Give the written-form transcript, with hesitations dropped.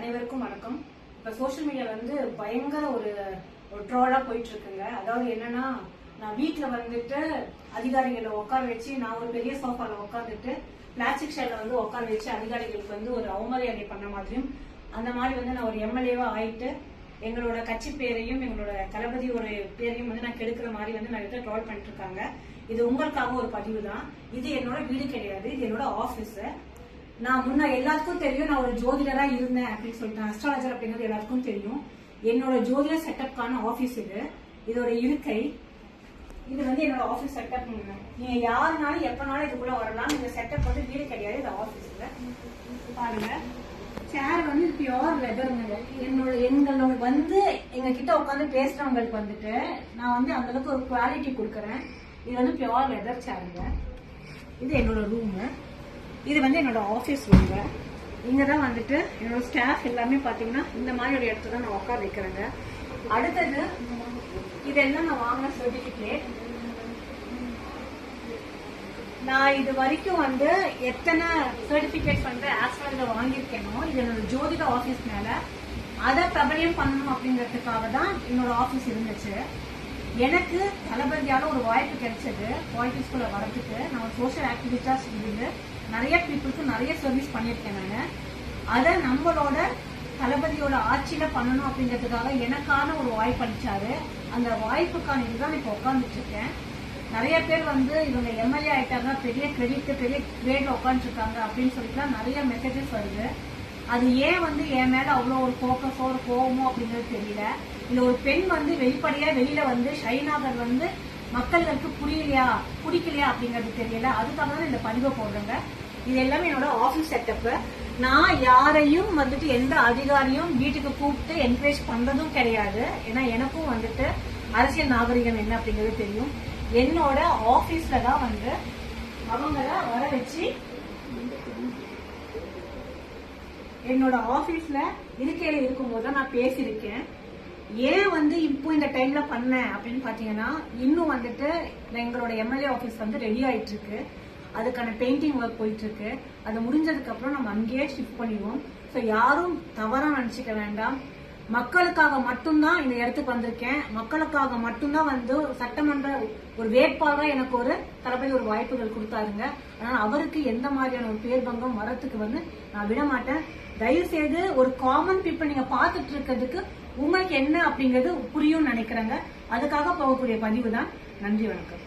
அனைவருக்கும் வணக்கம். இப்ப சோசியல் மீடியால பயங்கர ஒரு ட்ரோலா போயிட்டு இருக்குங்க. அதாவது என்னன்னா, நான் வீட்டுல அதிகாரிகளை உட்கார வச்சு, நான் ஒரு பெரிய சோஃபால உட்காந்துட்டு பிளாஸ்டிக் ஷேர்ல உட்கார வச்சு அதிகாரிகளுக்கு ஒரு அவமரியாதை பண்ண மாதிரியும், அந்த மாதிரி நான் ஒரு எம்எல்ஏவா ஆயிட்டு எங்களோட கட்சி பேரையும் எங்களோட தளபதி ஒரு பேரையும் நான் கெடுக்கிற மாதிரி நிறைய ட்ரோல் பண்ணிட்டு இருக்காங்க. இது உங்களுக்காக ஒரு பதிவு தான். இது என்னோட வீடு கிடையாது, இது என்னோட ஆபீஸ். நான் முன்ன எல்லாத்துக்கும் தெரியும், நான் ஒரு ஜோதிடரா இருந்தேன் அப்படின்னு சொல்லிட்டு, அஸ்ட்ராலஜர் அப்படிங்கிறது எல்லாத்துக்கும் தெரியும். என்னோட ஜோதிட செட்டப்கான ஆபீஸ் இது. இதோட இருக்கை இது என்னோட ஆபீஸ் செட்டப். நீங்க யாருனாலும் எப்பனாலும் இதுக்குள்ள வரலாம். இந்த செட்டப் வீடு கிடையாது, இது ஆபீஸ்ல. பாருங்க, சேர் பியோர் லெதருங்க. எங்களோட எங்க கிட்ட உட்காந்து பேசுறவங்களுக்கு நான் அந்த அளவுக்கு ஒரு குவாலிட்டி கொடுக்கறேன். இது பியோர் லெதர் சேருங்க. இது என்னோட ரூம். இது என்னோட ஆபீஸ் ரூம்ங்க. இங்கதான் என்னோட ஸ்டாஃப் எல்லாமே பாத்தீங்கன்னா இந்த மாதிரி ஒரு இடத்துல தான் நான் உட்கார வைக்கிறேங்க. அடுத்தது இதெல்லாம் நான் வாங்கின சர்டிபிகேட். நான் இது வரைக்கும் எத்தனை சர்டிபிகேட் ஆஸ்ட்ராலஜர் வாங்கியிருக்கேனோ, இது என்னோட ஜோதிட ஆபீஸ் மேல அதை பிரபலியம் பண்ணணும் அப்படிங்கறதுக்காக தான் என்னோட ஆபீஸ் இருந்துச்சு. எனக்கு தளபதியால ஒரு வாய்ப்பு கிடைச்சது பாலிடிக்ஸ்குள்ள வரதுக்கு. நான் சோசியல் ஆக்டிவிஸ்டா இருந்து நிறைய பீப்புளுக்கு நிறைய சர்வீஸ் பண்ணியிருக்கேன். நான் அதை நம்மளோட தளபதியோட ஆட்சியில பண்ணணும் அப்படிங்கிறதுக்காக எனக்கான ஒரு வாய்ப்பு அளிச்சாரு. அந்த வாய்ப்புக்கான இதுதான் இப்ப உட்காந்துட்டு இருக்கேன். நிறைய பேர் இவங்க எம்எல்ஏ ஆயிட்டாங்க, பெரிய கிரெடிட் பெரிய கிரேட்ல உட்காந்துட்டு இருக்காங்க அப்படின்னு சொல்லிட்டு நிறைய மெசேஜஸ் வருது. அது ஏன் என் மேல அவ்வளவு ஒரு போக்கஸோ ஒரு கோவமோ அப்படிங்கிறது தெரியல. இல்ல ஒரு பெண் வெளிப்படையா வெளியில ஷைனாகர் மக்களுக்கு பிடிக்கலையா அப்படிங்கறது தெரியல. அதுக்காக தான் இந்த பதிவை போடுறேங்க. இது எல்லாமே என்னோட ஆபீஸ் செட்டப். நான் யாரையும் எந்த அதிகாரியும் வீட்டுக்கு கூப்பிட்டு என்கரேஜ் பண்றதும் கிடையாது. ஏன்னா எனக்கும் அரசியல் நாகரிகம் என்ன அப்படிங்கிறது தெரியும். என்னோட ஆபீஸ்ல தான் அவங்கள வர வச்சு என்னோட ஆபீஸ்ல இருக்கையில இருக்கும்போது நான் பேசியிருக்கேன். ஏன் இப்போ இந்த டைம்ல பண்ணேன் அப்படின்னு பாத்தீங்கன்னா, இன்னும் எங்களோட எம்எல்ஏ ஆபீஸ் ரெடி ஆயிட்டு இருக்கு. அதுக்கான பெயிண்டிங் ஒர்க் போயிட்டு இருக்கு. அது முடிஞ்சதுக்கு அப்புறம் நம்ம அங்கேயே ஷிஃப்ட் பண்ணிடுவோம். ஸோ யாரும் தவறா நினைச்சுக்க வேண்டாம். மக்களுக்காக மட்டும்தான் இந்த இடத்துக்கு வந்திருக்கேன். மக்களுக்காக மட்டும்தான் சட்டமன்ற ஒரு வேட்பாளராக எனக்கு ஒரு தளபதி ஒரு வாய்ப்புகள் கொடுத்தாருங்க. அதனால அவருக்கு எந்த மாதிரியான ஒரு பேர் பங்கம் வரத்துக்கு நான் விட மாட்டேன். தயவு செய்து ஒரு காமன் பீப்புள் நீங்க பாத்துட்டு இருக்கிறதுக்கு உங்களுக்கு என்ன அப்படிங்கிறது புரியும் நினைக்கிறேங்க. அதுக்காக போகக்கூடிய பதிவு தான். நன்றி, வணக்கம்.